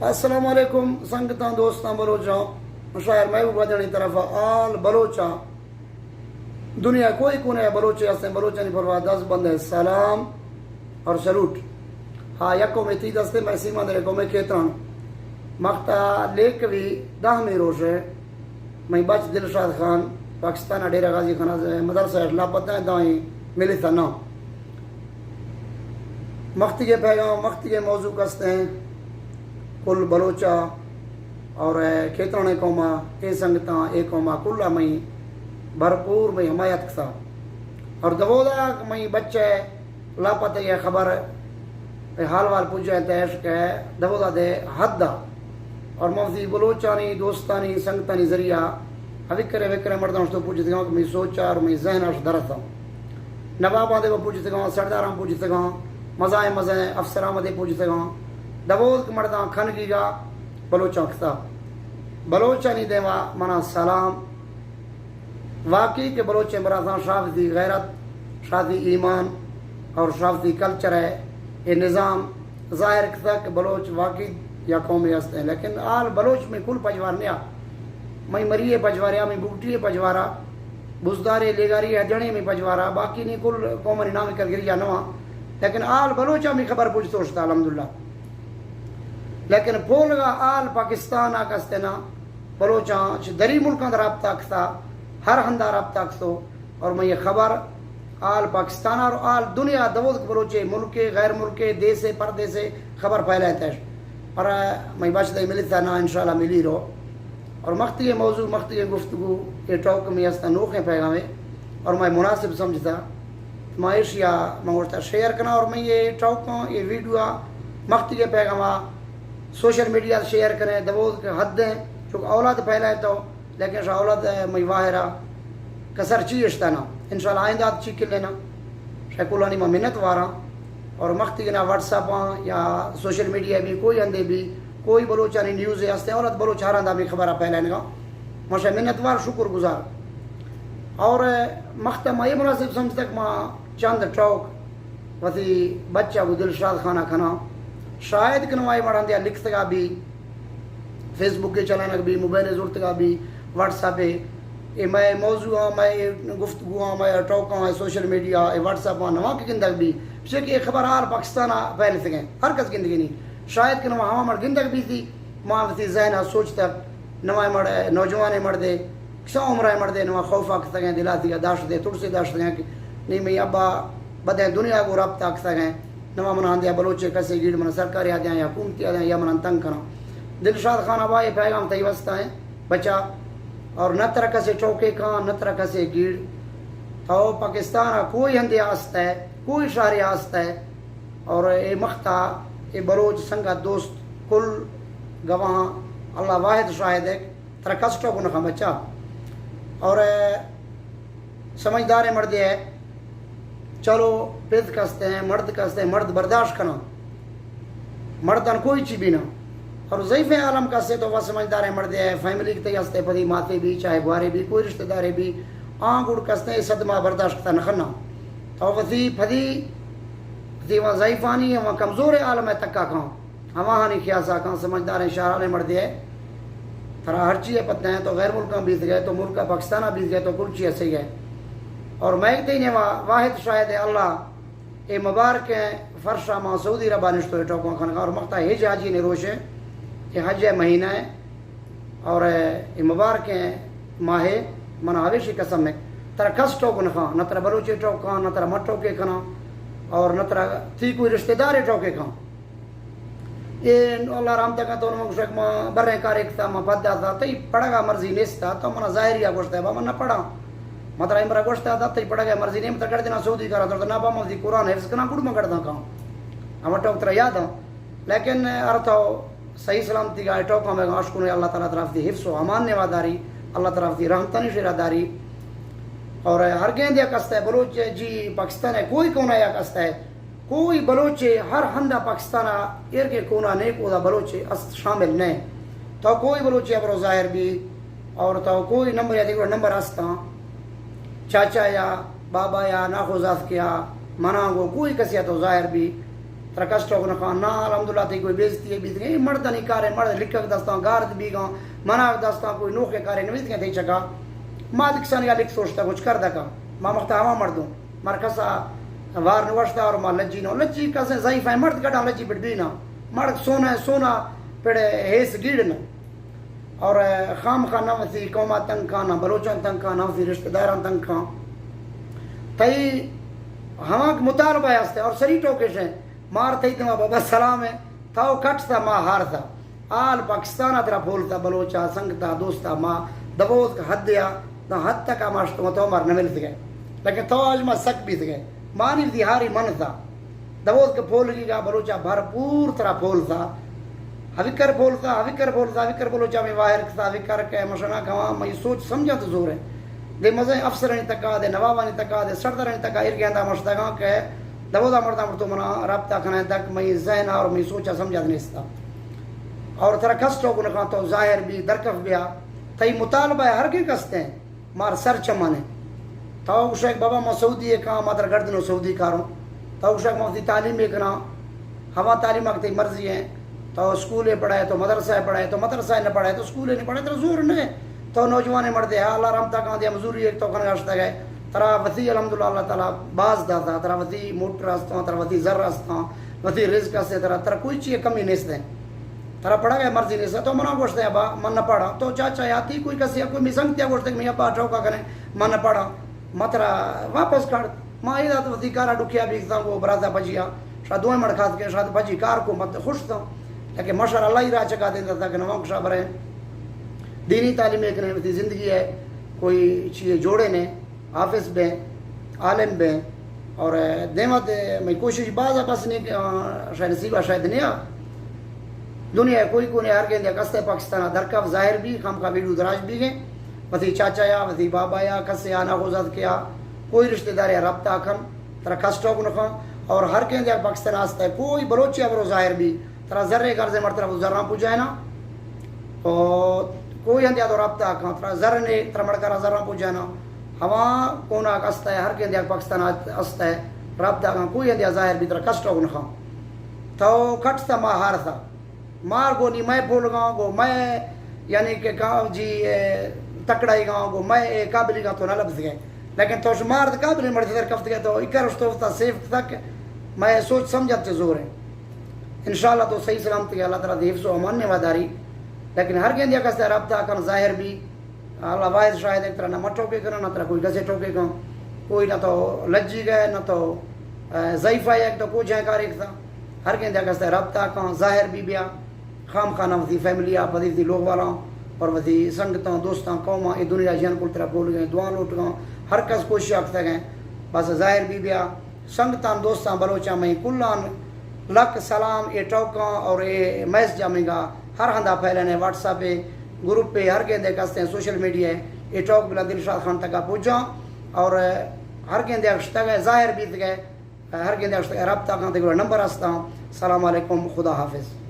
السلام علیکم سنگتاں دوستاں بلوچاں مشاعر محبوب بدنی طرف آل بلوچاں دنیا کوئی کونے ہے بلوچے ہستیں بلوچانی پروا 10 بند ہے سلام اور سلوٹ ہاں یکو میں تی دستے میں سیما دے کو میں کہتان مقتا لیک بھی 10 میں روز ہے میں بچ دلشاد خان پاکستان ڈیرہ غازی خانہ مدرسہ لاپتہ ہے دائیں ملی تھا نا مختی کے پیغام مختی کے موضوع کستے ہیں کل بلوچا اور کھیترانے قوما اے سنگتاں اے قوما کلا میں بھرپور میں حمایت کسا اور دودا میں بچے لاپتہ یہ خبر حال وال پوچھے تیش کہ دودا دے حد دا اور مفتی بلوچانی دوستانی سنگتانی ذریعہ وکرے وکرے مردوں تو پوچھتے گا کہ میں سوچا اور میں ذہن اش درتا نواباں دے کو پوچھتے گا سرداراں پوچھتے گا مزائیں مزائیں افسراں دے پوچھتے گا دبوز مرداں کھن کی گا بلوچاں کھتا بلوچانی دیوا منا سلام واقعی کہ بلوچے مراداں شافتی غیرت شافتی ایمان اور شافتی کلچر ہے یہ نظام ظاہر کھتا کہ بلوچ واقعی یا قومی ہستے ہیں لیکن آل بلوچ میں کل پجوار نیا میں مریے پجواریا میں بوٹیے پجوارا بزدارے لیگاری جڑے میں پجوارا باقی نہیں کل قومانی نام کر گریا نواں لیکن آل بلوچا میں خبر پوچھتے ہوشتا الحمدللہ لیکن پولگا آل پاکستان آکستے نا بلوچاں دری ملکاں دا رابطہ کستا ہر ہندہ رابطہ کسو اور میں یہ خبر آل پاکستان اور آل دنیا دوز بلوچے ملکے غیر ملکے دیسے پردیسے خبر پھیلاتے ہیں اور میں بچ دے ملی تھا نا انشاءاللہ ملی رہو اور مختی موضوع مختی گفتگو یہ ٹوک میں ہستا نوخیں پیغامے اور میں مناسب سمجھتا میں ایشیا منگوشتا شیئر کرنا اور میں یہ ٹوکوں یہ ویڈیو مختی کے پیغامہ سوشل میڈیا شیئر کریں دوز کے حد ہیں چونکہ اولاد پھیلائے تو لیکن اولاد میں واہرہ کسر چیشتا نا انشاءاللہ آئندہ چیک کر لینا شیکولانی میں منت وارا اور مختی نا واٹس اپاں یا سوشل میڈیا بھی کوئی اندے بھی کوئی بلوچانی نیوز ہے ہستے اولاد بلوچ ہراندہ بھی خبرہ پھیلائیں گا ماشاء منت وار شکر گزار اور مختہ میں یہ مناسب سمجھتا کہ ماں چند ٹوک وتی بچہ کو دلشاد خانہ کھنا شاید کہ نوائی مڑان دیا لکھتے گا بھی فیس بک کے چلانا بھی موبائل ضرورت گا بھی واٹس اپ ہے میں موضوع ہوں میں گفتگو ہوں میں ٹاک ہوں سوشل میڈیا واٹس اپ ہوں نواں کی گندگ بھی کہ یہ خبر آر پاکستان پھیل سکیں ہر کس گندگی نہیں شاید کہ نواں ہوا مڑ گندگ بھی تھی ماں تھی ذہن سوچ تک نواں مڑ نوجوان مڑ دے سو عمرہ مڑ دے نواں خوف آ سکیں دلاتی کا داشت دے تڑ سے داشت دیں کہ نہیں میں ابا بدیں دنیا کو رابطہ آ سکیں نواں منان دیا بلوچے کیسے گیڑ من سرکاری آ دیں یا حکومتی آ دیں یا منان تنگ کرنا دلشاد خان ابا یہ پیغام تھی وسطہ ہیں بچہ اور نہ طرح سے چوکے کان نہ طرح سے گیڑ تو پاکستان کوئی ہندے آستا ہے کوئی شہری آستا ہے اور اے مختہ اے بلوچ سنگا دوست کل گواہ اللہ واحد شاہد ہے ترہ کسٹوں کو نخواہ بچہ اور سمجھدار مرد ہے چلو پیت کستے ہیں مرد برداشت کرنا مردان کوئی چی بھی نہ اور ضعیف عالم کستے تو وہ سمجھدار مرد ہے فیملی کی تیاستے پدی ماتے بھی چاہے بوارے بھی کوئی رشتہ دارے بھی گڑ کستے صدمہ برداشت کرتا نخنا تو وزی پدی وہاں ضعیفانی ہے وہاں کمزور عالم ہے تکا کھاں ہماں نہیں کیاسا کھاں سمجھدار شہرانے مرد ہے تھرا ہر چیز پتہ ہیں تو غیر ملکاں بیت گئے تو ملکہ پاکستانہ بیت گئے تو کل چیز ایسے گئے اور میں کہتے ہیں واحد شاہد ہے اللہ اے مبارک فرشہ ماں سعودی ربا نشتو ٹوکوں خانقاہ اور مقتہ حج حاجی نے روش ہے یہ حج مہینہ ہے اور یہ مبارک ماہ منا حویشی قسم ہے ترہ کس ٹوک نخواہ نہ ترہ بلوچے ٹوکاں نہ ترہ مٹ ٹوکے کھنا اور نہ ترہ تھی کوئی رشتہ دارے ٹوکے کھاں یہ اللہ رحمتہ کا تو انہوں شک ماں برے کار ایک تھا ماں پدہ تھا تو پڑھا گا مرضی نیستا تو منا ظاہریہ گوشتا ہے با من نہ پڑھا مطلب امرا گوشتا تھا تو پڑھا گیا مرضی نہیں مطلب کر دینا سعودی کرا تو نہ با مفتی قرآن حفظ کرنا کڑ میں کرتا کھاں ہمیں ٹوک ترہ یاد ہوں لیکن ارتھو صحیح سلامتی کا ٹوکوں میں عاشقوں اللہ تعالیٰ طرف دی حفظ و امان نواداری اللہ طرف دی رحمتانی شیراداری اور ہر گیند یا کستا ہے بلوچ جی پاکستان ہے کوئی کونا یا کستا ہے کوئی بلوچے ہر ہندہ پاکستان ایر کے کونا نیک اودا بلوچے شامل نہیں تو کوئی بلوچے ابرو ظاہر بھی اور تو کوئی نمبر یا دیگر نمبر ہستا چاچا یا بابا یا ناخوزاف کیا مناگو کوئی کسی تو ظاہر بھی ترا کسٹو کو نخان نا الحمدللہ تی کوئی بیزتی ہے بیت گئی مرد نہیں کارے مرد لکھک دستان گارد بھی گا مناک دستان کوئی نوخے کارے نویت گئے تھی چکا ما دکسان یا لکھ سوچتا کچھ کر دکا ما مختا ہوا مردوں مرکزا وار نوشتا اور ما لجی نو لجی کسے ضعیف ہے مرد کٹا لجی پڑ بھی نا مرد سونا ہے سونا پڑے ہیس گیڑنا اور خام خان نوثی قوما تنگ کانا بلوچان تنگ کانا نوثی رشتہ داران تنگ کان تئی ہما مطالبہ ہے اور سری ٹوکش ہیں مار تھی تمہا بابا سلام ہے تھاو کٹ تھا ماں ہار تھا آل پاکستان اترا پھولتا بلوچا سنگتا دوستا ماں دبوت کا حد دیا نہ حد تک آماشتوں تو مار نمل تھے گئے لیکن تو آج ماں سک بھی تھے گئے مانی تھی ہاری من تھا دبوت کے پھول گی گا بلوچا بھرپور طرح پھول تھا حوکر پھولتا حوکر بلوچا میں واہر تھا حوکر کے مشنا کھوا میں سوچ سمجھا تو زور ہے دے مزے افسرانی تکا دے نوابانی تکا دے سردرانی تکا ارگیندہ مشتگاں کہ دبودا مرتا مرتو منا رابطہ کھنا تک میں ذہن اور میں سوچا سمجھا دنیستا اور ترا کسٹو کو نکان تو ظاہر بھی درکف بیا تئی مطالبہ ہر کے کستے ہیں مار سر چمانے تو شیخ بابا ما سعودی ہے کہاں مادر گردنو سعودی کاروں تو شیخ مفتی تعلیم ہے کنا ہوا تعلیم آگتے مرضی ہیں تو اسکولے پڑھائے تو مدرسہ پڑھائے تو مدرسہ نہ پڑھائے تو اسکولے نہیں پڑھائے تو زور نہیں تو نوجوانے مردے اللہ رحمتہ کہاں دیا مزوری ایک تو کھنے گاشتا گئے ترا وطی الحمدللہ اللہ تعالیٰ باز داتا ترا وطی موٹر راستا ترا وطی ذر راستا وطی رزق سے ترا کوئی چیز کمی نہیں ستے ترا پڑھا گئے مرضی نہیں ستے تو منا گوشتے ہیں ابا من نہ پڑھا تو چاچا یاتی کوئی کسی کوئی مسنگتیا گوشتے کہ میں ابا چوکا کریں من نہ پڑھا مترا واپس کھڑ ماں یہ تو وطی کارا ڈکیا بیکتا وہ برازہ بجیا شاید دوئے مڑ کھات کے شاید بجی کار کو مت خوش تھا لیکن مشہر اللہ ہی راہ چکا دیتا تھا کہ نوانک شاہ برے دینی تعلیم ایک نے زندگی ہے کوئی چیز جوڑے نے حافظ بیں عالم بیں اور دیمت میں کوشش بعض بس نہیں شاید نصیبہ شاید نہیں دنیا کوئی کوئی ہر گئے کستے پاکستان درکف ظاہر بھی خام کا ویڈیو دراج بھی گئے وطی چاچا یا وطی بابا یا کسے آنا غوزت کیا کوئی رشتہ دار یا رابطہ کھن ترا کسٹوں کو نکھا اور ہر کہیں دیا پاکستان آستا ہے کوئی بلوچیا برو ظاہر بھی ترا ذرے گرزے مرتبہ وہ ذرہ پوچھائے نا اور کوئی اندیا تو رابطہ کھا ترا ذر نے ترا مڑکارا ذرہ پوچھائے نا ہوا کونا آستا ہے ہر کہیں دیا پاکستان آستا ہے رابطہ کھا کوئی اندیا ظاہر بھی ترا کسٹوں کو نکھا تو کٹ تھا ماں ہار تھا مار گو نہیں میں بھول گاؤں گو میں یعنی کہ گاؤں جی تکڑائی گاؤں گو میں قابلی گاؤں تو نہ لبس گئے لیکن تو شمار قابلی مرد در کفت گئے تو اکر اشتوفتا سیف تک میں سوچ سمجھت زور ہے انشاءاللہ تو صحیح سلامتی اللہ تعالیٰ دی حفظ و امان نے واداری لیکن ہر گندیا کستے رابطہ کن ظاہر بھی اللہ واحد شاہد ایک طرح نہ مٹو کے کرنا نہ طرح کوئی گزے ٹوکے گا کوئی نہ تو لجی گئے نہ تو ضعیفہ ایک تو کوئی جائیں کار ایک تھا ہر گندیا کستے رابطہ کن ظاہر بھی بیا خام خانہ وزی فیملی آپ وزی لوگ والا اور وزی سنگتاں دوستاں قوماں یہ دنیا جان کل طرح بول گئے دعا لوٹ گئے ہر کس کوشش آکھتے گئے بس ظاہر بھی بیا سنگتاں دوستاں بلوچاں میں کلان لک سلام یہ ٹوکاں اور یہ میس جامیں گا ہر ہندہ پھیلنے واٹس ایپ پہ گروپ پہ ہر گندے کستے ہیں سوشل میڈیا ہے یہ ٹوک بلا دلشاد خان تک پہنچا اور ہر گندے اکشتا گئے ظاہر بیت گئے ہر گندے اکشتا گئے رابطہ کھاتے گئے نمبر ہستا السلام علیکم خدا حافظ